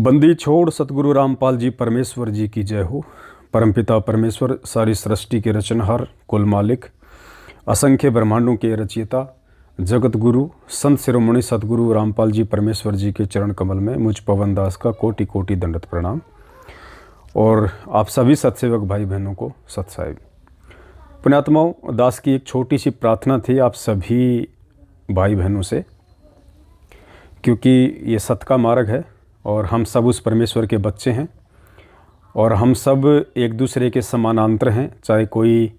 बंदी छोड़ सतगुरु रामपाल जी परमेश्वर जी की जय हो। परमपिता परमेश्वर सारी सृष्टि के रचनहार, कुल मालिक, असंख्य ब्रह्मांडों के रचयिता, जगत गुरु, संत शिरोमणि सतगुरु रामपाल जी परमेश्वर जी के चरण कमल में मुझ पवन दास का कोटि कोटि दंडवत प्रणाम। और आप सभी सत्सेवक भाई बहनों को सत साहिब। पुण्यात्माओं, दास की एक छोटी सी प्रार्थना थी आप सभी भाई बहनों से, क्योंकि ये सत का मार्ग है और हम सब उस परमेश्वर के बच्चे हैं और हम सब एक दूसरे के समानांतर हैं। चाहे कोई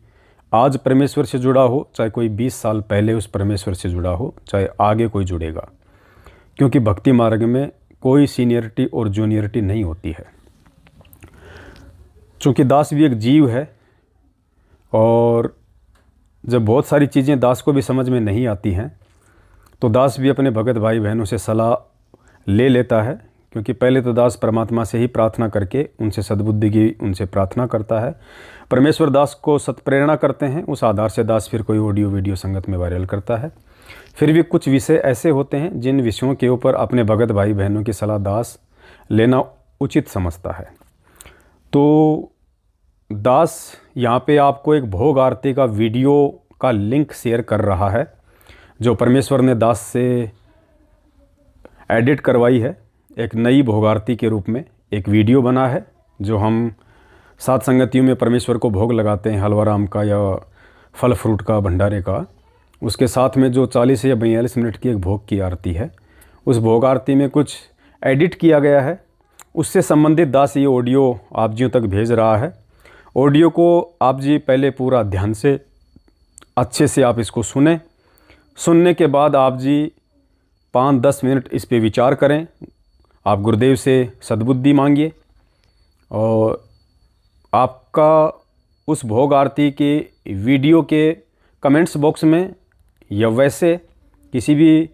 आज परमेश्वर से जुड़ा हो, चाहे कोई 20 साल पहले उस परमेश्वर से जुड़ा हो, चाहे आगे कोई जुड़ेगा, क्योंकि भक्ति मार्ग में कोई सीनियरिटी और जूनियरिटी नहीं होती है। चूँकि दास भी एक जीव है और जब बहुत सारी चीज़ें दास को भी समझ में नहीं आती हैं तो दास भी अपने भगत भाई बहनों से सलाह ले लेता है, क्योंकि पहले तो दास परमात्मा से ही प्रार्थना करके उनसे सद्बुद्धि की उनसे प्रार्थना करता है। परमेश्वर दास को सत्प्रेरणा करते हैं, उस आधार से दास फिर कोई ऑडियो वीडियो संगत में वायरल करता है। फिर भी कुछ विषय ऐसे होते हैं जिन विषयों के ऊपर अपने भगत भाई बहनों की सलाह दास लेना उचित समझता है। तो दास यहाँ पे आपको एक भोग आरती का वीडियो का लिंक शेयर कर रहा है, जो परमेश्वर ने दास से एडिट करवाई है। एक नई भोग आरती के रूप में एक वीडियो बना है, जो हम सात संगतियों में परमेश्वर को भोग लगाते हैं, हलवा राम का या फल फ्रूट का, भंडारे का। उसके साथ में जो 40 या 42 मिनट की एक भोग की आरती है, उस भोग आरती में कुछ एडिट किया गया है। उससे संबंधित दास ये ऑडियो आप जियों तक भेज रहा है। ऑडियो को आप जी पहले पूरा ध्यान से अच्छे से आप इसको सुने। सुनने के बाद आप जी 5-10 मिनट इस पे विचार करें। आप गुरुदेव से सद्बुद्धि मांगिए और आपका उस भोग आरती के वीडियो के कमेंट्स बॉक्स में या वैसे किसी भी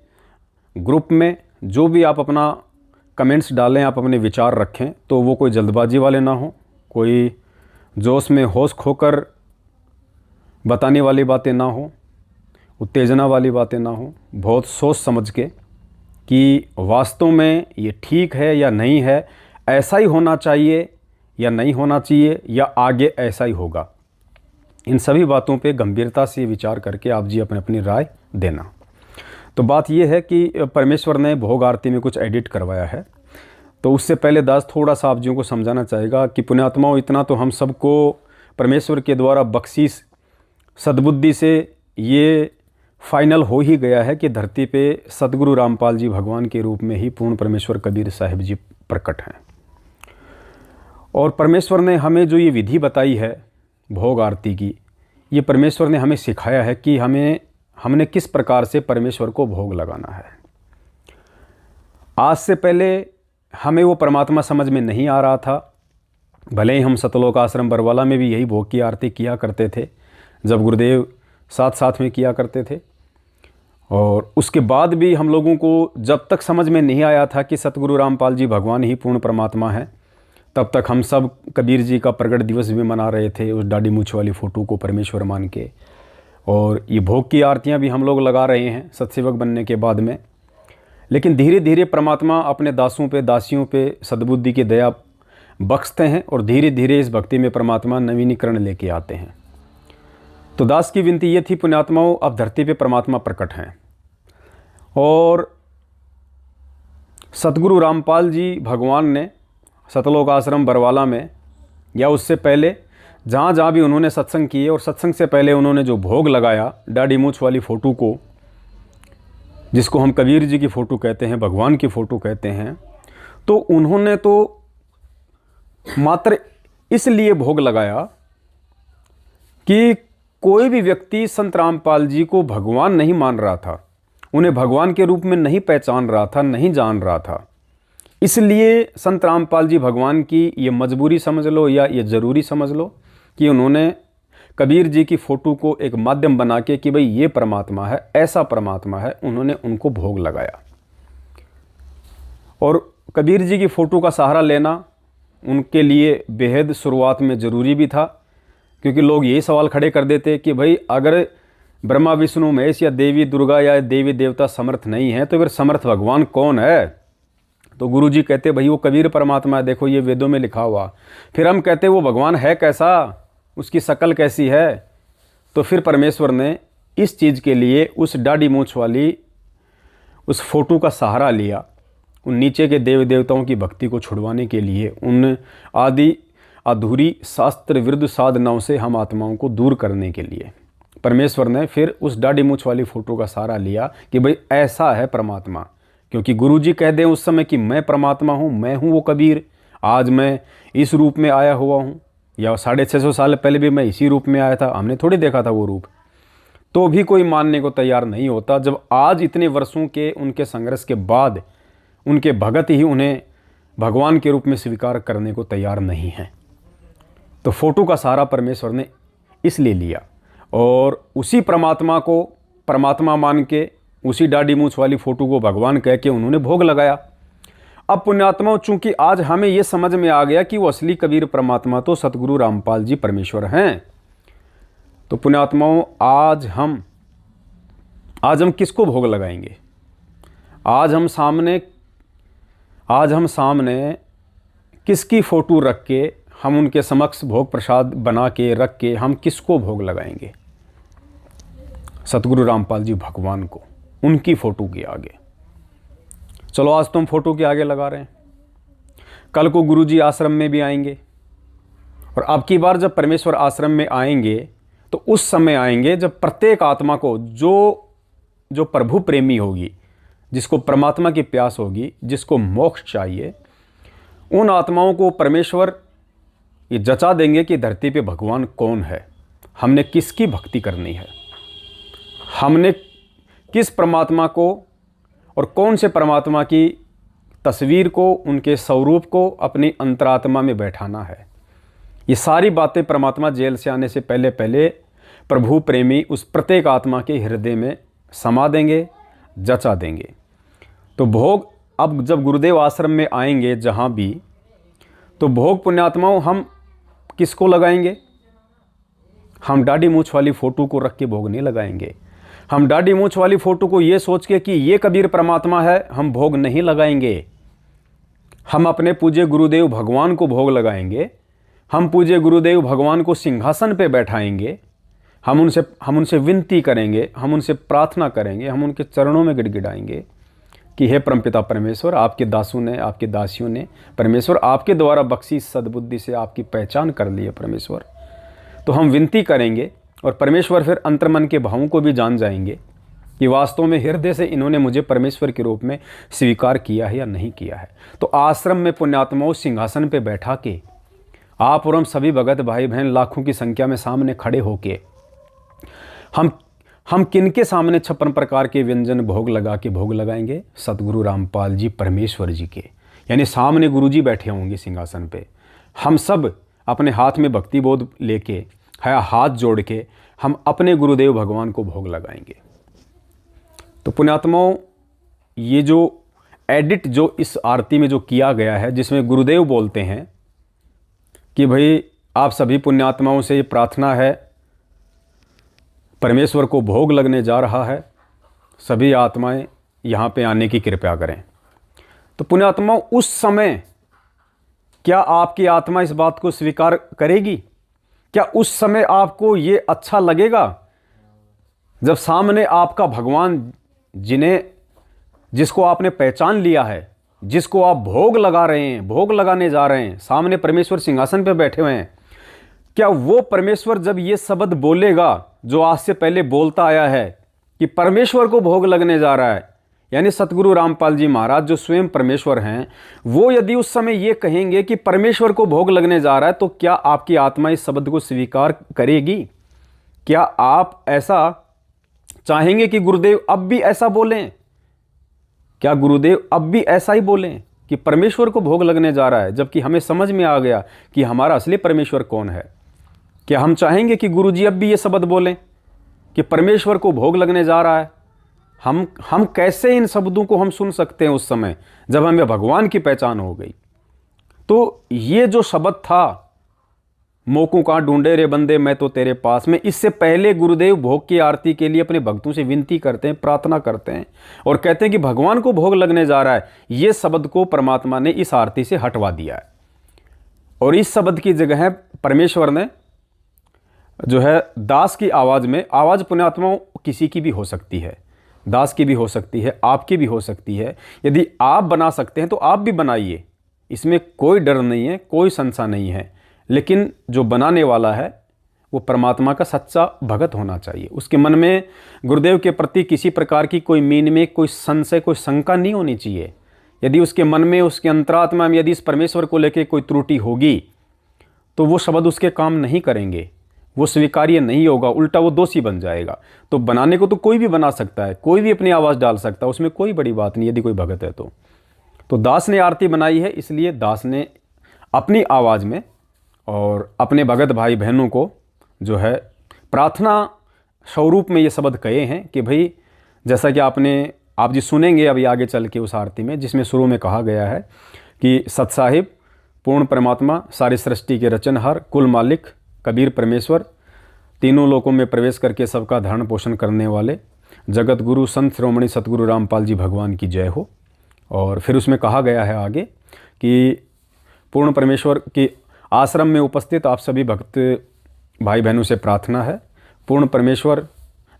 ग्रुप में जो भी आप अपना कमेंट्स डालें, आप अपने विचार रखें, तो वो कोई जल्दबाजी वाले ना हो, कोई जोश में होश खोकर बताने वाली बातें ना हो, उत्तेजना वाली बातें ना हो। बहुत सोच समझ के कि वास्तव में ये ठीक है या नहीं है, ऐसा ही होना चाहिए या नहीं होना चाहिए, या आगे ऐसा ही होगा। इन सभी बातों पे गंभीरता से विचार करके आप जी अपनी राय देना। तो बात ये है कि परमेश्वर ने भोग आरती में कुछ एडिट करवाया है, तो उससे पहले दास थोड़ा सा आप जियों को समझाना चाहेगा कि पुण्यात्माओं, इतना तो हम सबको परमेश्वर के द्वारा बख्शीश सद्बुद्धि से ये फाइनल हो ही गया है कि धरती पे सतगुरु रामपाल जी भगवान के रूप में ही पूर्ण परमेश्वर कबीर साहिब जी प्रकट हैं। और परमेश्वर ने हमें जो ये विधि बताई है भोग आरती की, ये परमेश्वर ने हमें सिखाया है कि हमने किस प्रकार से परमेश्वर को भोग लगाना है। आज से पहले हमें वो परमात्मा समझ में नहीं आ रहा था। भले ही हम सतलोक आश्रम बरवाला में भी यही भोग की आरती किया करते थे, जब गुरुदेव साथ साथ में किया करते थे। और उसके बाद भी हम लोगों को जब तक समझ में नहीं आया था कि सतगुरु रामपाल जी भगवान ही पूर्ण परमात्मा है, तब तक हम सब कबीर जी का प्रगट दिवस भी मना रहे थे, उस दाढ़ी मूछ वाली फ़ोटो को परमेश्वर मान के। और ये भोग की आरतियाँ भी हम लोग लगा रहे हैं सत्सेवक बनने के बाद में। लेकिन धीरे धीरे परमात्मा अपने दासों पे, दासियों पे सद्बुद्धि की दया बख्शते हैं और धीरे धीरे इस भक्ति में परमात्मा नवीनीकरण लेके आते हैं। तो दास की विनती ये थी, पुण्यात्माओं, अब धरती पे परमात्मा प्रकट हैं और सतगुरु रामपाल जी भगवान ने सतलोक आश्रम बरवाला में या उससे पहले जहाँ जहाँ भी उन्होंने सत्संग किए, और सत्संग से पहले उन्होंने जो भोग लगाया दाढ़ी मूछ वाली फ़ोटो को, जिसको हम कबीर जी की फ़ोटो कहते हैं, भगवान की फ़ोटो कहते हैं, तो उन्होंने तो मात्र इसलिए भोग लगाया कि कोई भी व्यक्ति संत रामपाल जी को भगवान नहीं मान रहा था, उन्हें भगवान के रूप में नहीं पहचान रहा था, नहीं जान रहा था। इसलिए संत रामपाल जी भगवान की ये मजबूरी समझ लो या ये ज़रूरी समझ लो कि उन्होंने कबीर जी की फ़ोटो को एक माध्यम बना के कि भाई ये परमात्मा है, ऐसा परमात्मा है, उन्होंने उनको भोग लगाया। और कबीर जी की फ़ोटो का सहारा लेना उनके लिए बेहद शुरुआत में ज़रूरी भी था, क्योंकि लोग यही सवाल खड़े कर देते कि भाई अगर ब्रह्मा विष्णु महेश या देवी दुर्गा या देवी देवता समर्थ नहीं है तो फिर समर्थ भगवान कौन है। तो गुरुजी कहते भाई वो कबीर परमात्मा है, देखो ये वेदों में लिखा हुआ। फिर हम कहते वो भगवान है कैसा, उसकी शक्ल कैसी है। तो फिर परमेश्वर ने इस चीज़ के लिए उस दाढ़ी मूंछ वाली उस फोटो का सहारा लिया, उन नीचे के देव देवताओं की भक्ति को छुड़वाने के लिए, उन आदि अधूरी शास्त्र विरुद्ध साधनाओं से हम आत्माओं को दूर करने के लिए परमेश्वर ने फिर उस दाढ़ी मूंछ वाली फोटो का सहारा लिया कि भाई ऐसा है परमात्मा। क्योंकि गुरुजी कह दें उस समय कि मैं परमात्मा हूँ, मैं हूँ वो कबीर, आज मैं इस रूप में आया हुआ हूँ, या 650 साल पहले भी मैं इसी रूप में आया था, हमने थोड़ी देखा था वो रूप, तो भी कोई मानने को तैयार नहीं होता। जब आज इतने वर्षों के उनके संघर्ष के बाद उनके भगत ही उन्हें भगवान के रूप में स्वीकार करने को तैयार नहीं है, तो फोटो का सहारा परमेश्वर ने इसलिए लिया और उसी परमात्मा को परमात्मा मान के उसी दाढ़ी मूंछ वाली फोटो को भगवान कह के उन्होंने भोग लगाया। अब पुण्यात्माओं, चूंकि आज हमें ये समझ में आ गया कि वो असली कबीर परमात्मा तो सतगुरु रामपाल जी परमेश्वर हैं, तो पुण्यात्माओं आज हम किसको भोग लगाएंगे? आज हम सामने किसकी फोटो रख के, हम उनके समक्ष भोग प्रसाद बना के रख के हम किसको भोग लगाएंगे? सतगुरु रामपाल जी भगवान को, उनकी फोटो के आगे। चलो आज तो हम फोटो के आगे लगा रहे हैं, कल को गुरुजी आश्रम में भी आएंगे, और अब की बार जब परमेश्वर आश्रम में आएंगे तो उस समय आएंगे जब प्रत्येक आत्मा को जो प्रभु प्रेमी होगी, जिसको परमात्मा की प्यास होगी, जिसको मोक्ष चाहिए, उन आत्माओं को परमेश्वर ये जचा देंगे कि धरती पे भगवान कौन है, हमने किसकी भक्ति करनी है, हमने किस परमात्मा को और कौन से परमात्मा की तस्वीर को, उनके स्वरूप को अपनी अंतरात्मा में बैठाना है। ये सारी बातें परमात्मा जेल से आने से पहले पहले प्रभु प्रेमी उस प्रत्येक आत्मा के हृदय में समा देंगे, जचा देंगे। तो भोग अब जब गुरुदेव आश्रम में आएंगे जहाँ भी, तो भोग पुण्यात्माओं हम किसको लगाएंगे? हम दाढ़ी मूंछ वाली फ़ोटो को रख के भोग नहीं लगाएंगे। हम दाढ़ी मूंछ वाली फ़ोटो को ये सोच के कि ये कबीर परमात्मा है, हम भोग नहीं लगाएंगे। हम अपने पूज्य गुरुदेव भगवान को भोग लगाएंगे। हम पूज्य गुरुदेव भगवान को सिंहासन पे बैठाएंगे। हम उनसे विनती करेंगे, हम उनसे प्रार्थना करेंगे, हम उनके चरणों में गिड़गिड़ाएंगे कि हे परमपिता परमेश्वर, आपके दासों ने, आपके दासियों ने परमेश्वर आपके द्वारा बख्शी सद्बुद्धि से आपकी पहचान कर ली है परमेश्वर। तो हम विनती करेंगे और परमेश्वर फिर अंतर्मन के भावों को भी जान जाएंगे कि वास्तव में हृदय से इन्होंने मुझे परमेश्वर के रूप में स्वीकार किया है या नहीं किया है। तो आश्रम में पुण्यात्माओं सिंहासन पे बैठा के आप और हम सभी भगत भाई बहन लाखों की संख्या में सामने खड़े होके हम किनके सामने 56 प्रकार के व्यंजन भोग लगा के भोग लगाएंगे? सतगुरु रामपाल जी परमेश्वर जी के, यानी सामने गुरु जी बैठे होंगे सिंहासन पे। हम सब अपने हाथ में भक्ति बोध लेके, हाथ जोड़ के हम अपने गुरुदेव भगवान को भोग लगाएंगे। तो पुण्यात्माओं, ये जो एडिट जो इस आरती में जो किया गया है, जिसमें गुरुदेव बोलते हैं कि भाई आप सभी पुण्यात्माओं से ये प्रार्थना है, परमेश्वर को भोग लगने जा रहा है, सभी आत्माएं यहाँ पे आने की कृपा करें। तो पुण्यात्माओं, उस समय क्या आपकी आत्मा इस बात को स्वीकार करेगी? क्या उस समय आपको ये अच्छा लगेगा जब सामने आपका भगवान, जिसको आपने पहचान लिया है, जिसको आप भोग लगा रहे हैं, भोग लगाने जा रहे हैं, सामने परमेश्वर सिंहासन पे बैठे हुए हैं, क्या वो परमेश्वर जब ये शब्द बोलेगा जो आज से पहले बोलता आया है कि परमेश्वर को भोग लगने जा रहा है, यानी सतगुरु रामपाल जी महाराज जो स्वयं परमेश्वर हैं, वो यदि उस समय ये कहेंगे कि परमेश्वर को भोग लगने जा रहा है, तो क्या आपकी आत्मा इस शब्द को स्वीकार करेगी? क्या आप ऐसा चाहेंगे कि गुरुदेव अब भी ऐसा बोलें? क्या गुरुदेव अब भी ऐसा ही बोलें कि परमेश्वर को भोग लगने जा रहा है, जबकि हमें समझ में आ गया कि हमारा असली परमेश्वर कौन है? क्या हम चाहेंगे कि गुरुजी अब भी ये शब्द बोलें कि परमेश्वर को भोग लगने जा रहा है? हम कैसे इन शब्दों को हम सुन सकते हैं उस समय जब हमें भगवान की पहचान हो गई? तो ये जो शब्द था मोकू कहाँ ढूंढे रे बंदे मैं तो तेरे पास में। इससे पहले गुरुदेव भोग की आरती के लिए अपने भक्तों से विनती करते हैं, प्रार्थना करते हैं और कहते हैं कि भगवान को भोग लगने जा रहा है। ये शब्द को परमात्मा ने इस आरती से हटवा दिया है और इस शब्द की जगह परमेश्वर ने जो है दास की आवाज़ में, आवाज़ पुण्यात्माओं किसी की भी हो सकती है, दास की भी हो सकती है, आपकी भी हो सकती है। यदि आप बना सकते हैं तो आप भी बनाइए, इसमें कोई डर नहीं है, कोई संशय नहीं है। लेकिन जो बनाने वाला है वो परमात्मा का सच्चा भगत होना चाहिए। उसके मन में गुरुदेव के प्रति किसी प्रकार की कोई मीन में कोई संशय, कोई शंका नहीं होनी चाहिए। यदि उसके मन में, उसके अंतरात्मा में यदि इस परमेश्वर को लेकर कोई त्रुटि होगी तो वो शब्द उसके काम नहीं करेंगे, वो स्वीकार्य नहीं होगा, उल्टा वो दोषी बन जाएगा। तो बनाने को तो कोई भी बना सकता है, कोई भी अपनी आवाज़ डाल सकता है, उसमें कोई बड़ी बात नहीं यदि कोई भगत है तो दास ने आरती बनाई है, इसलिए दास ने अपनी आवाज़ में और अपने भगत भाई बहनों को जो है प्रार्थना स्वरूप में ये शब्द कहे हैं कि भाई, जैसा कि आप जी सुनेंगे अभी आगे चल के उस आरती में, जिसमें शुरू में कहा गया है कि सत साहिब पूर्ण परमात्मा, सारी सृष्टि के रचनहार, कुल मालिक, कबीर परमेश्वर, तीनों लोकों में प्रवेश करके सबका धारण पोषण करने वाले जगत गुरु संत श्रोमणी सतगुरु रामपाल जी भगवान की जय हो। और फिर उसमें कहा गया है आगे कि पूर्ण परमेश्वर के आश्रम में उपस्थित आप सभी भक्त भाई बहनों से प्रार्थना है, पूर्ण परमेश्वर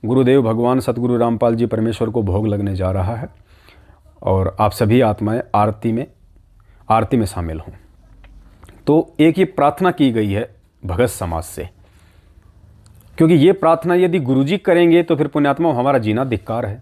गुरुदेव भगवान सतगुरु रामपाल जी परमेश्वर को भोग लगने जा रहा है और आप सभी आत्माएं आरती में शामिल हों। तो एक ये प्रार्थना की गई है भगत समाज से, क्योंकि ये प्रार्थना यदि गुरुजी करेंगे तो फिर पुण्यात्मा हमारा जीना धिक्कार है।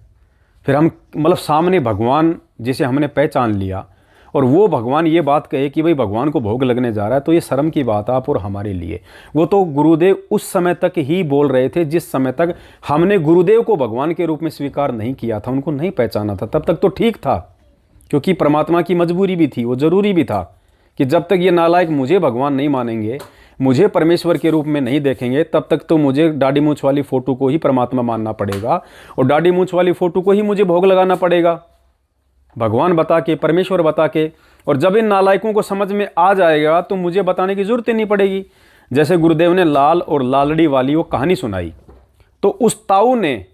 फिर हम मतलब सामने भगवान जिसे हमने पहचान लिया और वो भगवान ये बात कहे कि भाई भगवान को भोग लगने जा रहा है, तो ये शर्म की बात आप और हमारे लिए। वो तो गुरुदेव उस समय तक ही बोल रहे थे जिस समय तक हमने गुरुदेव को भगवान के रूप में स्वीकार नहीं किया था, उनको नहीं पहचाना था। तब तक तो ठीक था, क्योंकि परमात्मा की मजबूरी भी थी, वो ज़रूरी भी था कि जब तक ये नालायक मुझे भगवान नहीं मानेंगे, मुझे परमेश्वर के रूप में नहीं देखेंगे, तब तक तो मुझे दाढ़ी मूंछ वाली फ़ोटो को ही परमात्मा मानना पड़ेगा और दाढ़ी मूंछ वाली फ़ोटो को ही मुझे भोग लगाना पड़ेगा, भगवान बता के, परमेश्वर बता के। और जब इन नालायकों को समझ में आ जाएगा तो मुझे बताने की ज़रूरत ही नहीं पड़ेगी। जैसे गुरुदेव ने लाल और लालड़ी वाली वो कहानी सुनाई, तो उस ताऊ ने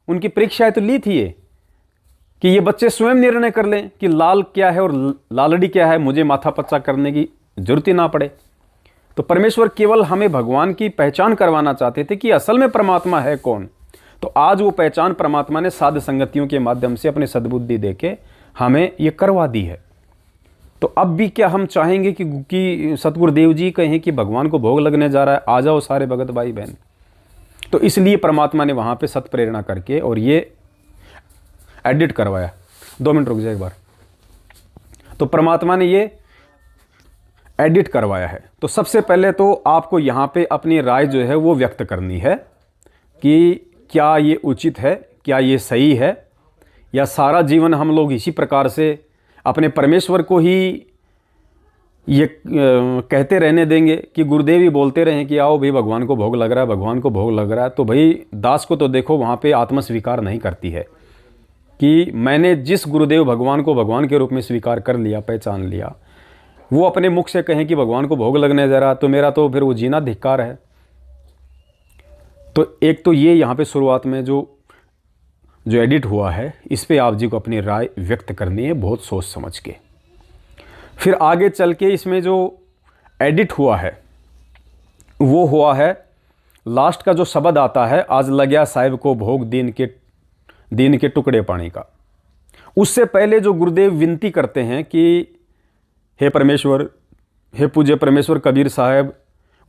उनकी परीक्षाएं तो ली थी ये कि ये बच्चे स्वयं निर्णय कर लें कि लाल क्या है और लालड़ी क्या है, मुझे माथा पच्चा करने की जरूरत ही ना पड़े। तो परमेश्वर केवल हमें भगवान की पहचान करवाना चाहते थे कि असल में परमात्मा है कौन। तो आज वो पहचान परमात्मा ने साध संगतियों के माध्यम से अपने सद्बुद्धि देके हमें ये करवा दी है। तो अब भी क्या हम चाहेंगे कि सतगुरुदेव जी कहें कि भगवान को भोग लगने जा रहा है, आ जाओ सारे भगत भाई बहन। तो इसलिए परमात्मा ने वहाँ पे सत प्रेरणा करके और ये एडिट करवाया। 2 मिनट रुक जाए एक बार। तो परमात्मा ने ये एडिट करवाया है। तो सबसे पहले तो आपको यहाँ पे अपनी राय जो है वो व्यक्त करनी है कि क्या ये उचित है, क्या ये सही है, या सारा जीवन हम लोग इसी प्रकार से अपने परमेश्वर को ही ये कहते रहने देंगे कि गुरुदेव ही बोलते रहें कि आओ भाई भगवान को भोग लग रहा है, भगवान को भोग लग रहा है। तो भाई दास को तो देखो वहाँ पे आत्मस्वीकार नहीं करती है कि मैंने जिस गुरुदेव भगवान को भगवान के रूप में स्वीकार कर लिया, पहचान लिया, वो अपने मुख से कहें कि भगवान को भोग लगने जा रहा, तो मेरा तो फिर वो जीना धिक्कार है। तो एक तो ये यहाँ पे शुरुआत में जो एडिट हुआ है, इस पे आप जी को अपनी राय व्यक्त करनी है बहुत सोच समझ के। फिर आगे चल के इसमें जो एडिट हुआ है वो हुआ है, लास्ट का जो शब्द आता है, आज लग्या साहिब को भोग दीन के टुकड़े पानी का। उससे पहले जो गुरुदेव विनती करते हैं कि हे परमेश्वर, हे पूज्य परमेश्वर कबीर साहब,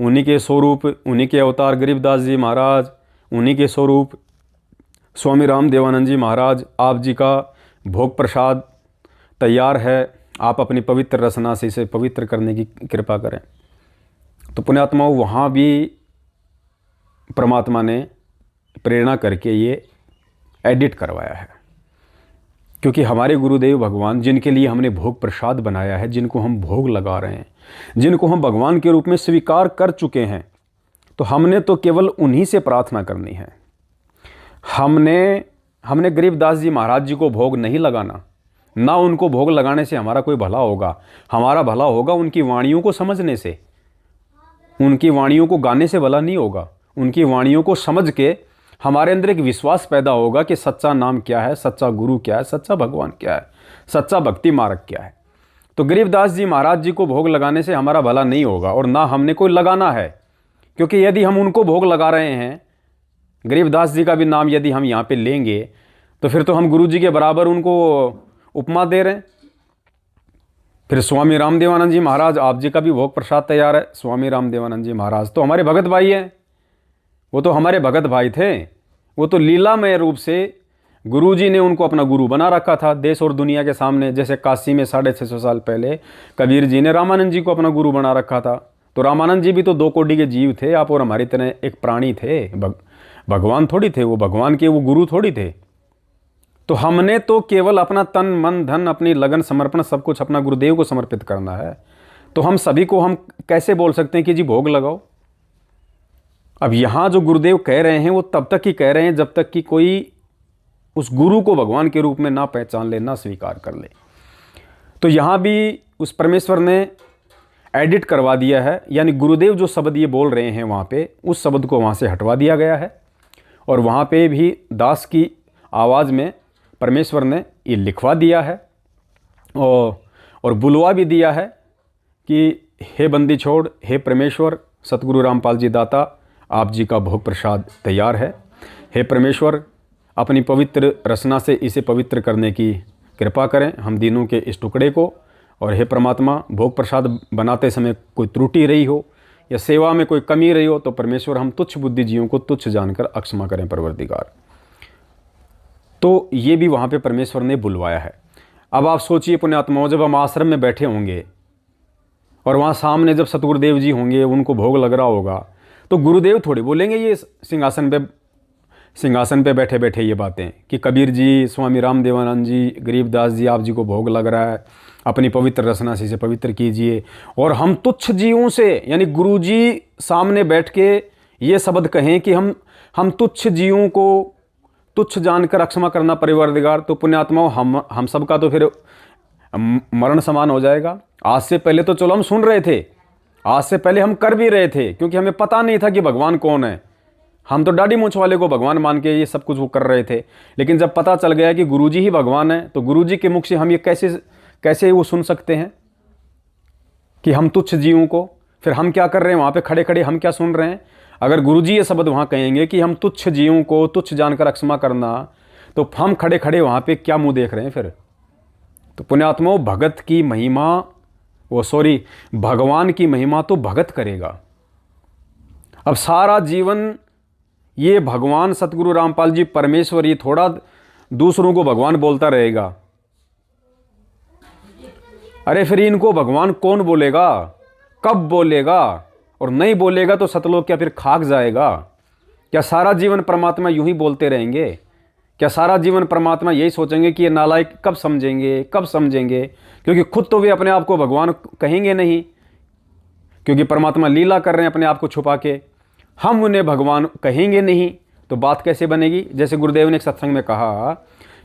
उन्हीं के स्वरूप, उन्हीं के अवतार गरीबदास जी महाराज, उन्हीं के स्वरूप स्वामी राम देवानंद जी महाराज, आप जी का भोग प्रसाद तैयार है, आप अपनी पवित्र रसना से इसे पवित्र करने की कृपा करें। तो पुण्यात्माओं, वहाँ भी परमात्मा ने प्रेरणा करके ये एडिट करवाया है, क्योंकि हमारे गुरुदेव भगवान जिनके लिए हमने भोग प्रसाद बनाया है, जिनको हम भोग लगा रहे हैं, जिनको हम भगवान के रूप में स्वीकार कर चुके हैं, तो हमने तो केवल उन्हीं से प्रार्थना करनी है। हमने गरीबदास जी महाराज जी को भोग नहीं लगाना, ना उनको भोग लगाने से हमारा कोई भला होगा। हमारा भला होगा उनकी वाणियों को समझने से, उनकी वाणियों को गाने से भला नहीं होगा, उनकी वाणियों को समझ के हमारे अंदर एक विश्वास पैदा होगा कि सच्चा नाम क्या है, सच्चा गुरु क्या है, सच्चा भगवान क्या है, सच्चा भक्ति मार्ग क्या है। तो गरीबदास जी महाराज जी को भोग लगाने से हमारा भला नहीं होगा और ना हमने कोई लगाना है, क्योंकि यदि हम उनको भोग लगा रहे हैं, गरीबदास जी का भी नाम यदि हम यहाँ पे लेंगे तो फिर तो हम गुरु जी के बराबर उनको उपमा दे रहे हैं। फिर स्वामी रामदेवानंद जी महाराज, आप जी का भी भोग प्रसाद तैयार है। स्वामी रामदेवानंद जी महाराज तो हमारे भगत भाई हैं, वो तो हमारे भगत भाई थे। वो तो लीलामय रूप से गुरु जी ने उनको अपना गुरु बना रखा था देश और दुनिया के सामने। जैसे काशी में 650 साल पहले कबीर जी ने रामानंद जी को अपना गुरु बना रखा था। तो रामानंद जी भी तो 2 कोटि के जीव थे, आप और हमारी तरह एक प्राणी थे, भगवान थोड़ी थे वो, भगवान के वो गुरु थोड़ी थे। तो हमने तो केवल अपना तन मन धन, अपनी लगन समर्पण सब कुछ अपना गुरुदेव को समर्पित करना है। तो हम सभी को हम कैसे बोल सकते हैं कि जी भोग लगाओ। अब यहाँ जो गुरुदेव कह रहे हैं वो तब तक ही कह रहे हैं जब तक कि कोई उस गुरु को भगवान के रूप में ना पहचान ले, ना स्वीकार कर ले। तो यहाँ भी उस परमेश्वर ने एडिट करवा दिया है, यानी गुरुदेव जो शब्द ये बोल रहे हैं वहाँ पे, उस शब्द को वहाँ से हटवा दिया गया है और वहाँ पे भी दास की आवाज़ में परमेश्वर ने ये लिखवा दिया है और बुलवा भी दिया है कि हे बंदी छोड़, हे परमेश्वर सतगुरु रामपाल जी दाता, आप जी का भोग प्रसाद तैयार है। हे परमेश्वर, अपनी पवित्र रचना से इसे पवित्र करने की कृपा करें हम दीनों के इस टुकड़े को। और हे परमात्मा, भोग प्रसाद बनाते समय कोई त्रुटि रही हो या सेवा में कोई कमी रही हो तो परमेश्वर हम तुच्छ बुद्धिजीवों को तुच्छ जानकर अक्षमा करें परवरदिगार। तो ये भी वहाँ पे परमेश्वर ने बुलवाया है। अब आप सोचिए पुण्यात्माओं, जब हम आश्रम में बैठे होंगे और वहाँ सामने जब सतगुरुदेव जी होंगे, उनको भोग लग रहा होगा, तो गुरुदेव थोड़ी बोलेंगे ये सिंहासन पे बैठे बैठे ये बातें कि कबीर जी, स्वामी रामदेवानंद जी, गरीबदास जी, आप जी को भोग लग रहा है, अपनी पवित्र रचना से इसे पवित्र कीजिए। और हम तुच्छ जीवों से, यानी गुरु जी सामने बैठ के ये शब्द कहें कि हम तुच्छ जीवों को तुच्छ जानकर अक्षमा करना परिवारदिगार। तो पुण्यात्माओं, हम सबका तो फिर मरण समान हो जाएगा। आज से पहले तो चलो हम सुन रहे थे, आज से पहले हम कर भी रहे थे, क्योंकि हमें पता नहीं था कि भगवान कौन है। हम तो दाढ़ी मूंछ वाले को भगवान मान के ये सब कुछ वो कर रहे थे। लेकिन जब पता चल गया कि गुरुजी ही भगवान है, तो गुरुजी के मुख से हम ये कैसे वो सुन सकते हैं कि हम तुच्छ जीवों को। फिर हम क्या कर रहे हैं वहाँ पे खड़े खड़े, हम क्या सुन रहे हैं। अगर गुरुजी ये शब्द वहाँ कहेंगे कि हम तुच्छ जीवों को तुच्छ जानकर अक्षमा करना, तो हम खड़े खड़े वहाँ पे क्या मुँह देख रहे हैं फिर। तो पुण्यात्माओं, भगत की महिमा, भगवान की महिमा तो भगत करेगा। अब सारा जीवन ये भगवान सतगुरु रामपाल जी परमेश्वर ये थोड़ा दूसरों को भगवान बोलता रहेगा। अरे फिर इनको भगवान कौन बोलेगा, कब बोलेगा, और नहीं बोलेगा तो सतलोक क्या फिर खाक जाएगा। क्या सारा जीवन परमात्मा यूं ही बोलते रहेंगे? क्या सारा जीवन परमात्मा यही सोचेंगे कि ये नालायक कब समझेंगे? क्योंकि खुद तो वे अपने आप को भगवान कहेंगे नहीं, क्योंकि परमात्मा लीला कर रहे हैं अपने आप को छुपा के। हम उन्हें भगवान कहेंगे नहीं तो बात कैसे बनेगी। जैसे गुरुदेव ने एक सत्संग में कहा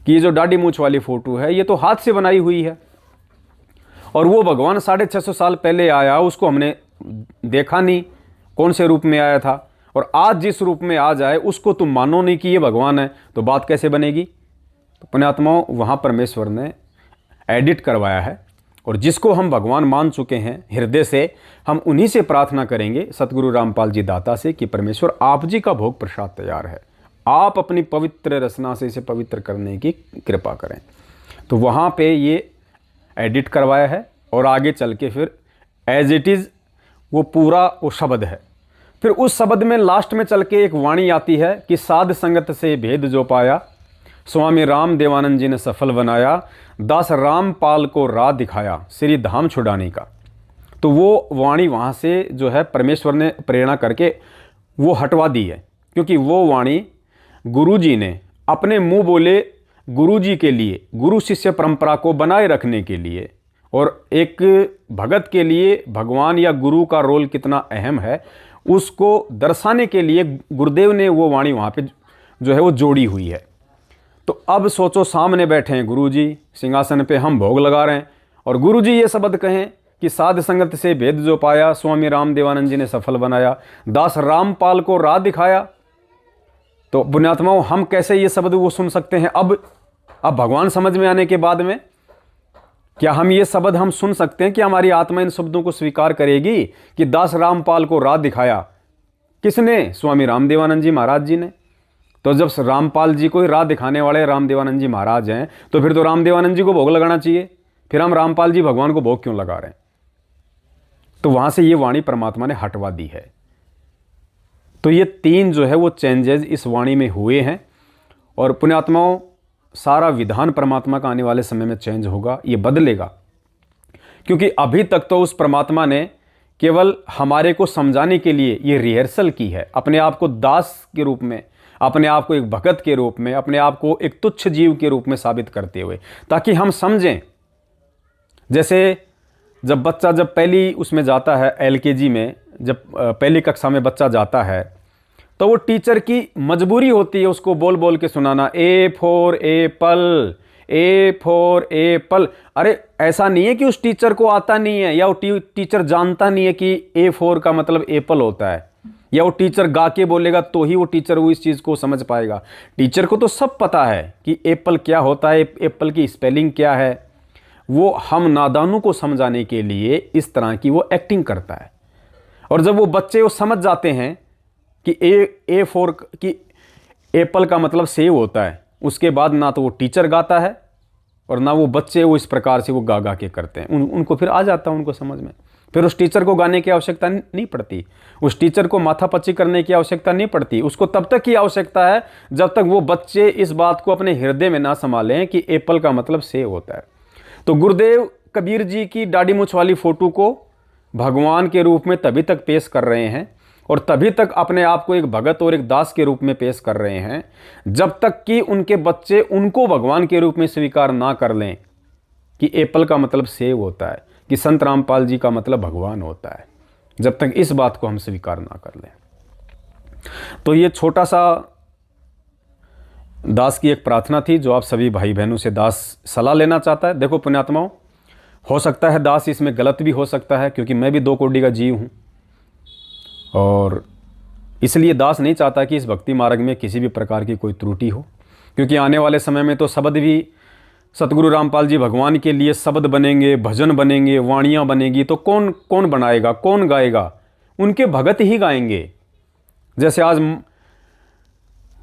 कि ये जो दाढ़ी मूंछ वाली फ़ोटो है ये तो हाथ से बनाई हुई है, और वो भगवान 650 साल पहले आया, उसको हमने देखा नहीं कौन से रूप में आया था, और आज जिस रूप में आ जाए उसको तुम मानो नहीं कि ये भगवान है, तो बात कैसे बनेगी। तो पुण्यात्माओं, वहाँ परमेश्वर ने एडिट करवाया है, और जिसको हम भगवान मान चुके हैं हृदय से, हम उन्हीं से प्रार्थना करेंगे सतगुरु रामपाल जी दाता से कि परमेश्वर आप जी का भोग प्रसाद तैयार है, आप अपनी पवित्र रचना से इसे पवित्र करने की कृपा करें। तो वहाँ पे ये एडिट करवाया है, और आगे चल के फिर एज इट इज़ वो पूरा वो शब्द है। फिर उस शब्द में लास्ट में चल के एक वाणी आती है कि साध संगत से भेद जो पाया, स्वामी राम देवानंद जी ने सफल बनाया, दास रामपाल को राह दिखाया श्री धाम छुड़ाने का। तो वो वाणी वहाँ से जो है परमेश्वर ने प्रेरणा करके वो हटवा दी है, क्योंकि वो वाणी गुरुजी ने अपने मुंह बोले गुरुजी के लिए, गुरु शिष्य परंपरा को बनाए रखने के लिए, और एक भगत के लिए भगवान या गुरु का रोल कितना अहम है उसको दर्शाने के लिए गुरुदेव ने वो वाणी वहाँ पे जो है वो जोड़ी हुई है। तो अब सोचो, सामने बैठे हैं गुरुजी सिंहासन पे, हम भोग लगा रहे हैं, और गुरुजी ये शब्द कहें कि साध संगत से भेद जो पाया, स्वामी राम देवानंद जी ने सफल बनाया, दास रामपाल को राह दिखाया। तो पुण्यात्माओं, हम कैसे ये शब्द वो सुन सकते हैं अब भगवान समझ में आने के बाद में? क्या हम ये शब्द हम सुन सकते हैं कि हमारी आत्मा इन शब्दों को स्वीकार करेगी कि दास रामपाल को राह दिखाया? किसने? स्वामी राम देवानंद जी महाराज जी ने। तो जब रामपाल जी को ही राह दिखाने वाले राम देवानंद जी महाराज हैं, तो फिर तो राम देवानंद जी को भोग लगाना चाहिए। फिर हम रामपाल जी भगवान को भोग क्यों लगा रहे हैं? तो वहां से ये वाणी परमात्मा ने हटवा दी है। तो ये 3 जो है वो चेंजेस इस वाणी में हुए हैं। और पुण्यात्माओं, सारा विधान परमात्मा का आने वाले समय में चेंज होगा, ये बदलेगा। क्योंकि अभी तक तो उस परमात्मा ने केवल हमारे को समझाने के लिए ये रिहर्सल की है, अपने आप को दास के रूप में, अपने आप को एक भगत के रूप में, अपने आप को एक तुच्छ जीव के रूप में साबित करते हुए, ताकि हम समझें। जैसे जब बच्चा जब पहली उसमें जाता है, LKG में, जब पहली कक्षा में बच्चा जाता है, तो वो टीचर की मजबूरी होती है उसको बोल बोल के सुनाना, A for Apple, A for Apple. अरे ऐसा नहीं है कि उस टीचर को आता नहीं है, या वो टीचर जानता नहीं है कि A4 का मतलब एप्पल होता है, या वो टीचर गा के बोलेगा तो ही वो टीचर वो इस चीज़ को समझ पाएगा। टीचर को तो सब पता है कि एप्पल क्या होता है, एप्पल की स्पेलिंग क्या है। वो हम नादानों को समझाने के लिए इस तरह की वो एक्टिंग करता है। और जब वो बच्चे वो समझ जाते हैं कि A4 की एप्पल का मतलब सेब होता है, उसके बाद ना तो वो टीचर गाता है और ना वो बच्चे वो इस प्रकार से वो गा गा के करते हैं। उनको फिर आ जाता है उनको समझ में। फिर उस टीचर को गाने की आवश्यकता नहीं पड़ती, उस टीचर को माथापच्ची करने की आवश्यकता नहीं पड़ती। उसको तब तक की आवश्यकता है जब तक वो बच्चे इस बात को अपने हृदय में ना संभालें कि एप्पल का मतलब सेब होता है। तो गुरुदेव कबीर जी की दाढ़ी मूंछ वाली फोटो को भगवान के रूप में तभी तक पेश कर रहे हैं और तभी तक अपने आप को एक भगत और एक दास के रूप में पेश कर रहे हैं, जब तक कि उनके बच्चे उनको भगवान के रूप में स्वीकार ना कर लें कि एप्पल का मतलब सेब होता है, कि संत रामपाल जी का मतलब भगवान होता है। जब तक इस बात को हम स्वीकार ना कर लें। तो ये छोटा सा दास की एक प्रार्थना थी जो आप सभी भाई बहनों से दास सलाह लेना चाहता है। देखो पुण्यात्माओं, हो सकता है दास इसमें गलत भी हो सकता है, क्योंकि मैं भी 2 कोटि का जीव हूँ, और इसलिए दास नहीं चाहता कि इस भक्ति मार्ग में किसी भी प्रकार की कोई त्रुटि हो। क्योंकि आने वाले समय में तो शब्द भी सतगुरु रामपाल जी भगवान के लिए शब्द बनेंगे, भजन बनेंगे, वाणियाँ बनेगी, तो कौन कौन बनाएगा, कौन गाएगा? उनके भगत ही गाएंगे। जैसे आज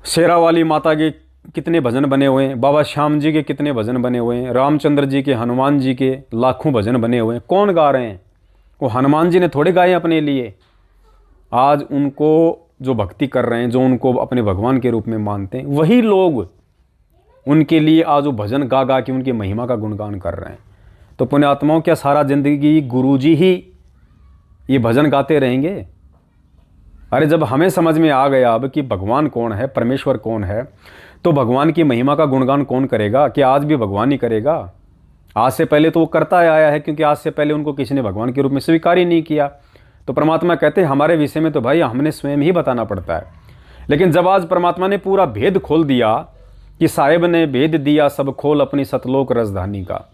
शेरावाली माता के कितने भजन बने हुए हैं, बाबा श्याम जी के कितने भजन बने हुए हैं, रामचंद्र जी के, हनुमान जी के लाखों भजन बने हुए हैं। कौन गा रहे हैं? वो हनुमान जी ने थोड़े गाए अपने लिए। आज उनको जो भक्ति कर रहे हैं, जो उनको अपने भगवान के रूप में मानते हैं, वही लोग उनके लिए आज वो भजन गा गा के उनकी महिमा का गुणगान कर रहे हैं। तो पुण्यात्माओं, क्या सारा जिंदगी गुरुजी ही ये भजन गाते रहेंगे? अरे जब हमें समझ में आ गया अब कि भगवान कौन है, परमेश्वर कौन है, तो भगवान की महिमा का गुणगान कौन करेगा? क्या आज भी भगवान ही करेगा? आज से पहले तो वो करता आया है, क्योंकि आज से पहले उनको किसी ने भगवान के रूप में स्वीकार ही नहीं किया। तो परमात्मा कहते हैं हमारे विषय में तो भाई हमने स्वयं ही बताना पड़ता है। लेकिन जब आज परमात्मा ने पूरा भेद खोल दिया कि साहेब ने भेद दिया सब खोल अपनी सतलोक रजधानी का,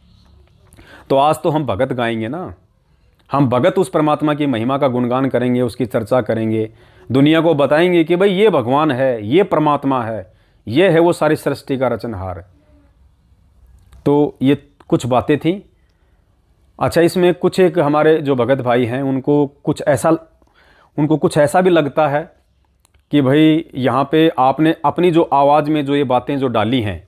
तो आज तो हम भगत गाएंगे ना। हम भगत उस परमात्मा की महिमा का गुणगान करेंगे, उसकी चर्चा करेंगे, दुनिया को बताएंगे कि भाई ये भगवान है, ये परमात्मा है, ये है वो सारी सृष्टि का रचनहार। तो ये कुछ बातें थी। अच्छा, इसमें कुछ एक हमारे जो भगत भाई हैं उनको कुछ ऐसा भी लगता है कि भाई यहाँ पे आपने अपनी जो आवाज़ में जो ये बातें जो डाली हैं,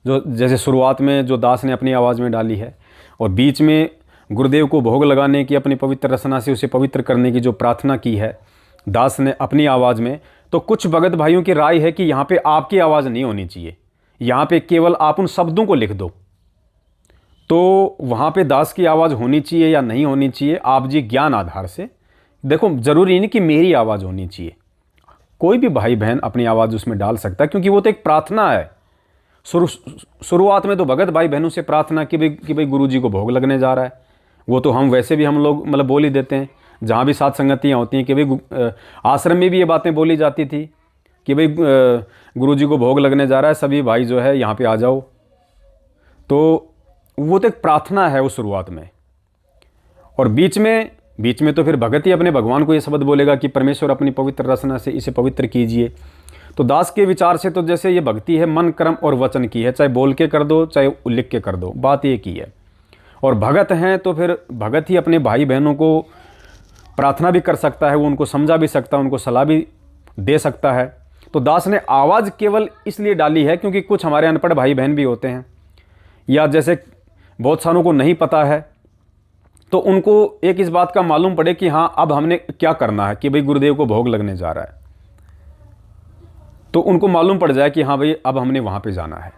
जो जैसे शुरुआत में जो दास ने अपनी आवाज़ में डाली है, और बीच में गुरुदेव को भोग लगाने की अपनी पवित्र रचना से उसे पवित्र करने की जो प्रार्थना की है दास ने अपनी आवाज़ में, तो कुछ भगत भाइयों की राय है कि यहाँ पे आपकी आवाज़ नहीं होनी चाहिए, यहाँ पे केवल आप उन शब्दों को लिख दो। तो वहाँ पे दास की आवाज़ होनी चाहिए या नहीं होनी चाहिए, आप जी ज्ञान आधार से देखो। ज़रूरी नहीं कि मेरी आवाज़ होनी चाहिए, कोई भी भाई बहन अपनी आवाज़ उसमें डाल सकता है, क्योंकि वो तो एक प्रार्थना है। शुरुआत में तो भगत भाई बहनों से प्रार्थना कि भाई गुरु जी को भोग लगने जा रहा है, वो तो हम वैसे भी हम लोग मतलब बोल ही देते हैं। जहाँ भी साथ संगतियाँ होती हैं कि भाई आश्रम में भी ये बातें बोली जाती थी कि भाई गुरु जी को भोग लगने जा रहा है, सभी भाई जो है यहाँ पे आ जाओ। तो वो तो एक प्रार्थना है उस शुरुआत में। और बीच में तो फिर भगत ही अपने भगवान को ये शब्द बोलेगा कि परमेश्वर अपनी पवित्र रचना से इसे पवित्र कीजिए। तो दास के विचार से तो जैसे ये भक्ति है मन कर्म और वचन की है, चाहे बोल के कर दो चाहे लिख के कर दो, बात एक ही है। और भगत हैं तो फिर भगत ही अपने भाई बहनों को प्रार्थना भी कर सकता है, वो उनको समझा भी सकता है, उनको सलाह भी दे सकता है। तो दास ने आवाज़ केवल इसलिए डाली है क्योंकि कुछ हमारे अनपढ़ भाई बहन भी होते हैं, या जैसे बहुत सारों को नहीं पता है, तो उनको एक इस बात का मालूम पड़े कि हाँ अब हमने क्या करना है, कि भाई गुरुदेव को भोग लगने जा रहा है, तो उनको मालूम पड़ जाए कि हाँ भाई अब हमने वहाँ पे जाना है।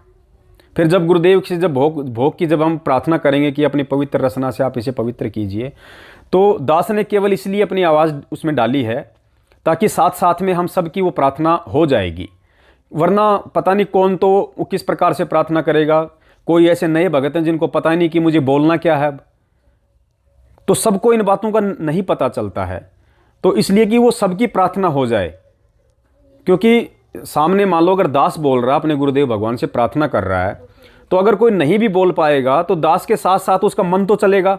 फिर जब गुरुदेव से जब भोग की जब हम प्रार्थना करेंगे कि अपनी पवित्र रचना से आप इसे पवित्र कीजिए, तो दास ने केवल इसलिए अपनी आवाज़ उसमें डाली है ताकि साथ साथ में हम सब की वो प्रार्थना हो जाएगी। वरना पता नहीं कौन तो किस प्रकार से प्रार्थना करेगा। कोई ऐसे नए भगत हैं जिनको पता ही नहीं कि मुझे बोलना क्या है, तो सबको इन बातों का नहीं पता चलता है। तो इसलिए कि वो सबकी प्रार्थना हो जाए, क्योंकि सामने मान लो अगर दास बोल रहा है अपने गुरुदेव भगवान से प्रार्थना कर रहा है, तो अगर कोई नहीं भी बोल पाएगा तो दास के साथ साथ उसका मन तो चलेगा।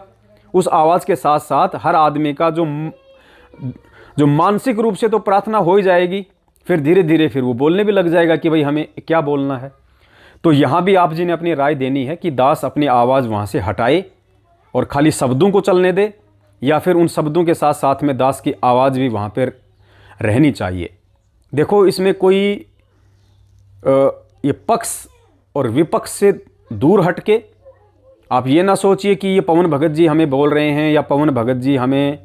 उस आवाज़ के साथ साथ हर आदमी का जो मानसिक रूप से तो प्रार्थना हो ही जाएगी, फिर धीरे धीरे फिर वो बोलने भी लग जाएगा कि भाई हमें क्या बोलना है। तो यहाँ भी आप जी ने अपनी राय देनी है कि दास अपनी आवाज़ वहाँ से हटाए और खाली शब्दों को चलने दे, या फिर उन शब्दों के साथ साथ में दास की आवाज़ भी वहाँ पर रहनी चाहिए। देखो इसमें कोई ये पक्ष और विपक्ष से दूर हट के आप ये ना सोचिए कि ये पवन भगत जी हमें बोल रहे हैं या पवन भगत जी हमें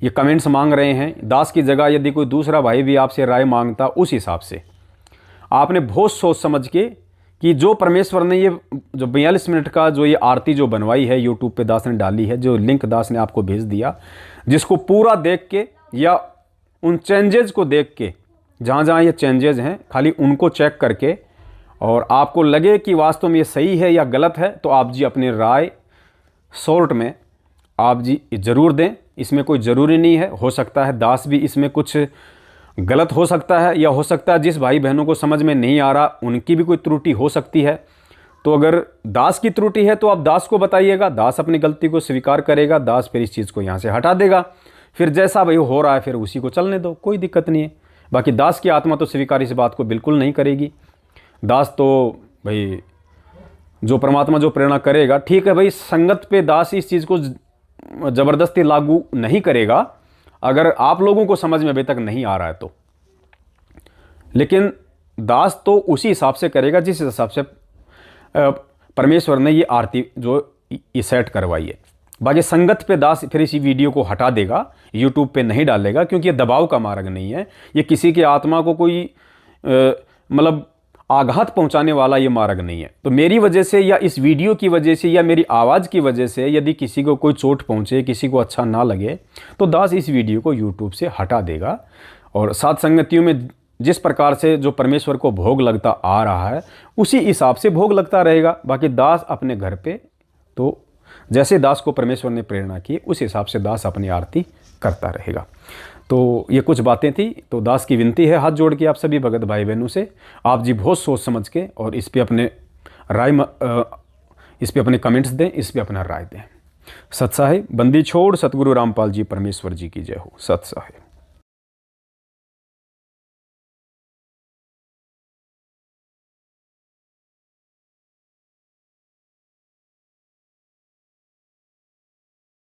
ये कमेंट्स मांग रहे हैं। दास की जगह यदि कोई दूसरा भाई भी आपसे राय मांगता, उस हिसाब से आपने बहुत सोच समझ के कि जो परमेश्वर ने ये जो 42 मिनट का जो ये आरती जो बनवाई है यूट्यूब पे दास ने डाली है, जो लिंक दास ने आपको भेज दिया, जिसको पूरा देख के या उन चेंजेस को देख के, जहाँ जहाँ ये चेंजेस हैं खाली उनको चेक करके, और आपको लगे कि वास्तव में ये सही है या गलत है, तो आप जी अपनी राय शॉर्ट में आप जी ज़रूर दें। इसमें कोई ज़रूरी नहीं है, हो सकता है दास भी इसमें कुछ गलत हो सकता है, या हो सकता है जिस भाई बहनों को समझ में नहीं आ रहा उनकी भी कोई त्रुटि हो सकती है। तो अगर दास की त्रुटि है तो आप दास को बताइएगा, दास अपनी गलती को स्वीकार करेगा, दास फिर इस चीज़ को यहाँ से हटा देगा। फिर जैसा भाई हो रहा है फिर उसी को चलने दो, कोई दिक्कत नहीं है। बाकी दास की आत्मा तो स्वीकार इस बात को बिल्कुल नहीं करेगी। दास तो भाई जो परमात्मा जो प्रेरणा करेगा, ठीक है भाई, संगत पे दास इस चीज़ को ज़बरदस्ती लागू नहीं करेगा अगर आप लोगों को समझ में अभी तक नहीं आ रहा है तो। लेकिन दास तो उसी हिसाब से करेगा जिस हिसाब से परमेश्वर ने ये आरती जो ये सेट करवाई है। बाकी संगत पे दास फिर इसी वीडियो को हटा देगा, यूट्यूब पे नहीं डालेगा, क्योंकि ये दबाव का मार्ग नहीं है, ये किसी की आत्मा को कोई मतलब आघात पहुंचाने वाला ये मार्ग नहीं है। तो मेरी वजह से या इस वीडियो की वजह से या मेरी आवाज़ की वजह से यदि किसी को कोई चोट पहुंचे, किसी को अच्छा ना लगे, तो दास इस वीडियो को यूट्यूब से हटा देगा। और साथ संगतियों में जिस प्रकार से जो परमेश्वर को भोग लगता आ रहा है उसी हिसाब से भोग लगता रहेगा। बाकी दास अपने घर पे तो जैसे दास को परमेश्वर ने प्रेरणा की उस हिसाब से दास अपनी आरती करता रहेगा। तो ये कुछ बातें थी। तो दास की विनती है हाथ जोड़ के आप सभी भगत भाई बहनों से, आप जी बहुत सोच समझ के और इस पे अपने इस पे अपने कमेंट्स दें, इस पे अपना राय दें। सत साहिब बंदी छोड़ सतगुरु रामपाल जी परमेश्वर जी की जय हो। सत साहिब।